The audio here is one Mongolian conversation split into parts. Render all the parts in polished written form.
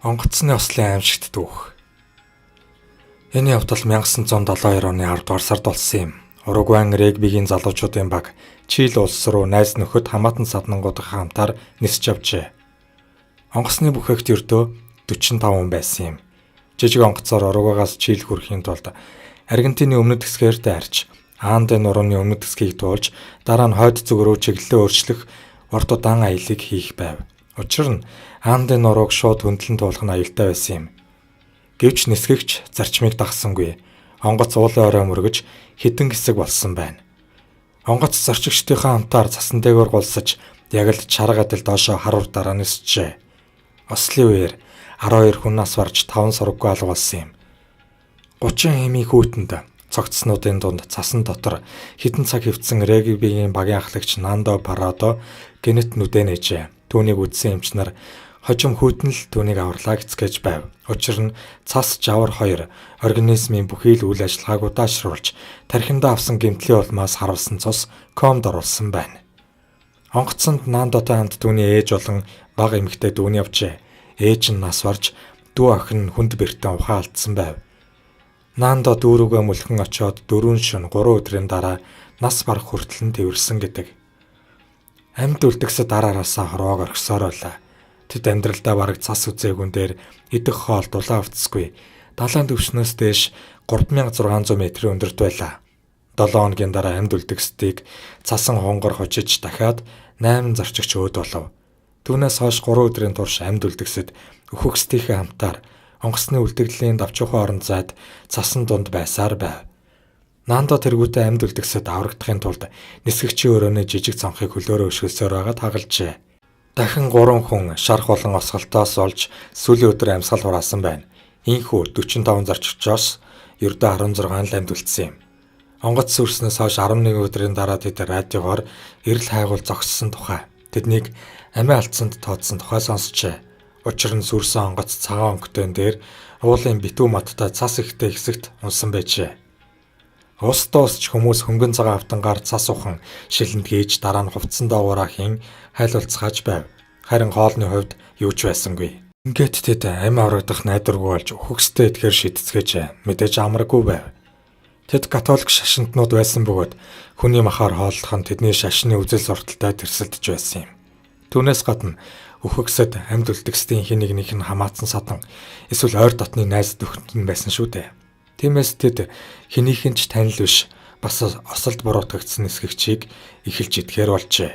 Онгоцны ослын аймшигт дүүх. Энэ явдал 1972 оны 10 дугаар сард болсон юм. Уругвайн регбигийн залуучуудын баг Чили улс руу найз нөхөд хамаатан саднангуудынхаа хамтаар нисэж явжээ. Онгоцны бүхээгт ердөө 45 хүн байсан юм. Жижиг онгоцоор Уругвайгаас Чили хүрэхийн тулд Аргентины өмнөд хэсгээр дайрч, Андын нурууны өмнөд хэсгийг туулж, дараа нь хойд зүг рүү чиглэлээ өөрчлөх урт удаан аялыг хийх байв. Учир нь Андын нурууг шууд хөндлөн туулах нь аюултай байсан юм. Гэвч нисгэгч зарчмыг дагсангүй. Онгоц уулын орой мөргөж хідэн хэсэг болсон байна. Онгоц зорчигчдийнхаа хамтаар цасан дээгүүр гулсаж, яг л чарга адил доошоо харур дараа нисжээ. Ослын үеэр 12 хүн нас барж 5 сураггүй алга болсон юм. 30 хэмийн хүүтэнд цогцснуудын дунд цасан дотор хідэн цаг хөвцсөн регбигийн багийн ахлагч Нандо Парадо гэнэт нүдэ нээжээ. Түүнийг үзсэн эмчнэр хожим хүйтэн л түүнийг авралаа гэцгээж байв. Учир нь цас жавар 2 организмын бүхий л үйл ажиллагааг удаашруулж тархиндаа авсан гэмтлийн улмаас харуулсан цус комд оруулсан байна. Онгоцонд Нандотой хамт түүний ээж болон бага эмэгтэй дүүн явжээ. Ээж нь нас барж дүү охин нь хүнд бэртэн ухаан алдсан байв. Нандо дүү рүүгээ мөлхөн очиод 4 шөнө 3 өдрийн дараа нас барах хүртэл нь тэрсэн гэдэг. Амьд үлдгэсэд дараараасаа хороог орхисоор байлаа. Тэд амьдралдаа бараг цас үзээгүн дээр идэх хоол дулаан авцсгүй. Далайн төвшнөөс дээш 3600 м өндөрт байлаа. 7 хоногийн дараа амьд үлдгэсдийг цасан хонгор хожиж дахиад 8 зорчигч өөд болов. Түүнээс хойш 3 өдрийн турш амьд үлдгэсэд өхөксдийнхээ хамтаар онгоцны үлдэгдлийн давчуухан орон зайд цасан дунд байсаар байв. Нандо тэргүүтээ амьд үлдгэсэд аврагдахын тулд нисгэгчийн өрөөний жижиг цонхыг хөлөөрөө өшгөлсөөр байгаад хагалжээ. Дахин 3 хүн шарх болон осголтоос олж сүүлийн өдөр амьсгал хураасан байна. Ийхүү 45 зорчигчоос ердөө 16 л амьд үлдсэн юм. Онгоц сүрснээс хойш 11 өдрийн дараа тэд радиогоор эрэл хайгуул зогссон тухай, тэднийг амиа алдсанд тооцсон тухай сонсчээ. Учир нь сүрсэн онгоц цагаан өнгөтөн дээр уулын битүү маттай цас ихтэй хэсэгт унсан байжээ. Ус дуусч хүмүүс хөнгөн цагаан автангаар цас ухан шилэнд гээж дараа нь хувцсан доогоороо хийн хайлуулцгааж байв. Харин хоолны хувьд юу ч байсангүй. Ингээд тэд амь аврагдах найдваргүй болж өхөкстэй идэхээр шийдэцгээжээ. Мэдээж амаргүй байв. Тэд католик шашинтнууд байсан бөгөөд хүний махаар хооллох нь тэдний шашны үзэл сурталтай тэрсэлдэж байсан юм. Түүнээс гадна өхөксөд амьд үлдгэсдийн хин нэгнийх нь хамаатсан садан эсвэл ойр дотны найз нөхөд нь байсан шүү дээ. Тиймээс тэд хэнийх нь ч танил биш бас осолд буруутгагдсан нисгэгчийг эхэлж идэхээр болжээ.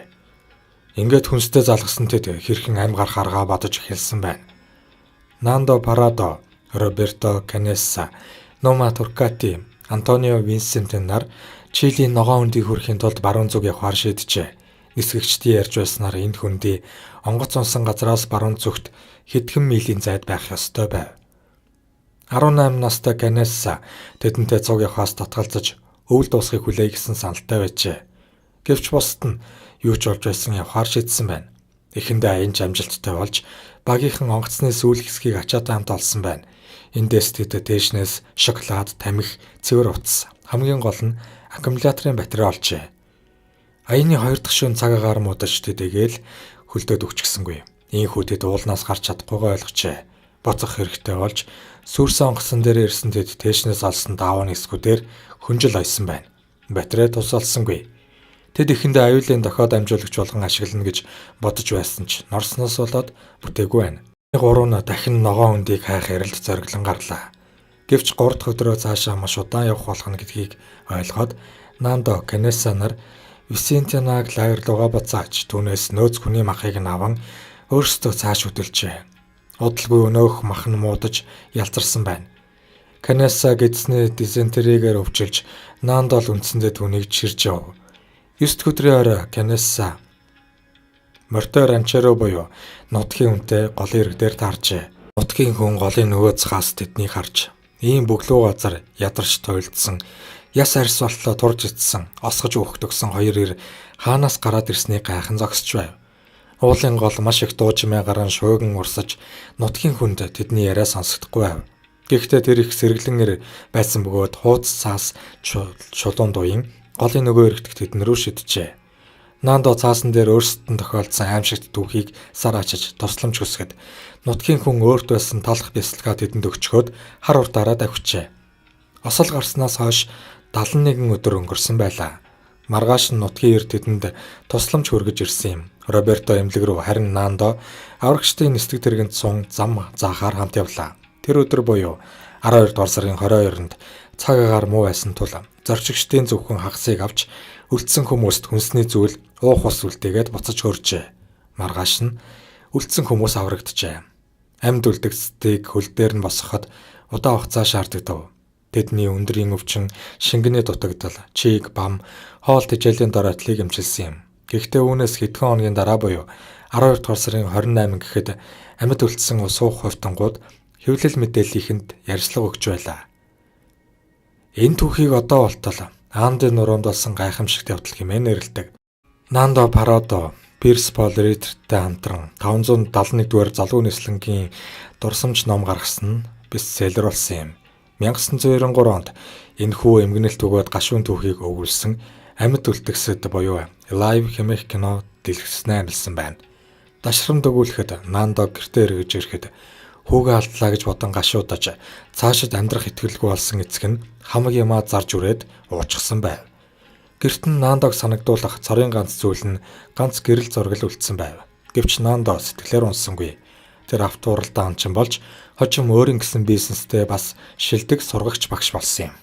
Ингээд хүнстэй залгасан тэд хэрхэн амь гарах аргаа бодож эхэлсэн байна. Нандо Парадо, Роберто Канесса, Нома Туркати, Антонио Винсентен нар Чилийн ногоон хөндийг хүрэхийн тулд баруун зүг явахаар шийджээ. Нисгэгчдийн ярьж байснаар энэ хөндий онгоц унсан газраас баруун зүгт хэдхэн милийн зайд байх ёстой байв. 18 настай Канесса тэдэнтэй цуг явахаас татгалзаж өвөл дуусахыг хүлээе гэсэн саналтай байжээ. Гэвч бусад нь юу ч болж байсан явахаар шийдсэн байна. Эхэндээ аян амжилттай болж багийнхан онгоцны сүүлх хэсгийг ачаатай хамт олсон байна. Эндээс тэд дээшнээс шоколад, тамхи, цэвэр утас, хамгийн гол нь аккумуляторын батарей олжээ. Аяны 2 дахь шөнө цаг агаар муудаж тэдэгээл хөлдөөд өгчихсэнгүй. Ийхүү тэд уулнаас гарч чадахгүйгээ ойлгожээ. Боцох хэрэгтэй болж сүрсэн онгоцон дээр ирсэн тэд дээшнээс олсон даавны хэсгүүдээр хөнжил ойсон байна. Батарей тусалсангүй. Тэд эхэндээ аюулын дохиод амжуулагч болгон ашиглана гэж бодож байсан ч норсноос болоод бүтээгүй байна. 3 нь дахин ногоон хөндийг хайх ярилд зориглон гарлаа. Гэвч 3 дахь өдрөө цаашаа маш удаан явах болох нь гэдгийг ойлгоод Нандо Канесса нар Висентинаг лагер руугаа буцааж түүнээс нөөц хүний махыг аван өөрсдөө цааш хөдөлжээ. Удалгүй өнөөх мах нь муудаж ялзарсан байна. Канесса гэдсний дизентеригээр өвчилж Нандо л үндсэндээ түүнийг чирж яв. 9 дахь өдрийн орой Канесса Морто Ранчеро буюу нутгийн хүнтэй голын ирэг дээр таарчээ. Нутгийн хүн голын нөгөө цахаас тэднийг харж ийм бөглөө газар ядарч тойлдсон, яс арьс болтлоо турж ицсэн, осгож өөхтөгсөн 2 ир хаанаас гараад ирснийг гайхан зогсож байв. Уулын гол маш их дуужмаа гарan шууган урсаж нутгийн хүнд тэдний яриа сонсогдохгүй байв. Гэхдээ тэр их сэргэлэн ир байсан бөгөөд хууц цаас чулуун дуян голын нөгөө эрэгт тэдэн рүү шиджээ. Нандо цаасан дээр өөрсдөд нь тохиолдсон аимшигт түүхийг сар ачиж тусламж хүсгэд нутгийн хүн өөрт байсан талах бясалгаа тэдэнд өгчхөөд хар урдаараа давхижээ. Осол гарснаас хойш 71 өдөр өнгөрсөн байлаа. Маргааш нь нутгийн эрд тэдэнд тусламж хүргэж ирсэн юм. Роберто эмнэлэг рүү, харин Нандо аврагчдын нисдэг тэргэнд сун зам заахаар хамт явлаа. Тэр өдөр буюу 12 дугаар сарын 22-нд цаг агаар муу байсан тул зорчигчдын зөвхөн хагасыг авч үлдсэн хүмүүст хүнсний зүйл уух ус үлдээгээд буцаж хөржээ. Маргааш нь үлдсэн хүмүүс аврагджээ. Амьд үлдэгцдийг хөл дээр нь босгоход удаан хугацаа шаарддаг. Тэдний өндрийн өвчин, шингэний дутагдал, чиг, бам, хоол тэжээлийн дороотлыг эмчилсэн юм. Гэхдээ үүнээс хэдхэн хоногийн дараа буюу 12 дугаар сарын 28 гэхэд амьд үлдсэн суух хувьтангууд хэвлэл мэдээллийнхэнд ярьцлага өгч байлаа. Энэ түүхийг одоо болтол Андын нуруунд болсон гайхамшигт явдал хэмээн нэрлэдэг. Нандо Парадо Пирс Пол Ридертэй хамтран 571-р залуу нислэнгийн дурсамж ном гаргасан нь бестселлер болсон юм. 1993 онд энэхүү эмгэнэлт өгөөд гашуун түүхийг өгүүлсэн амьд үлдгэсэд буюу Alive хэмээх кино дэлгэцснээ анилсан байна. Дашрамд өгүүлэхэд Нандо гэртээ эргэж ирэхэд хүүгээ алдлаа гэж бодон гашуудаж цаашид амьдрах итгэлгүй болсон эцэг нь хамаг ямаа зарж үрээд уучсан байв. Гэрт нь Нандог санагдуулах цорын ганц зүйл нь ганц гэрэл зураг үлдсэн байв. Гэвч Нандо сэтгэлээр унсангүй. Тэр автууралдаа анчин болж хожим өөрийн гэсэн бизнестэй бас шилдэг сургагч багш болсон юм.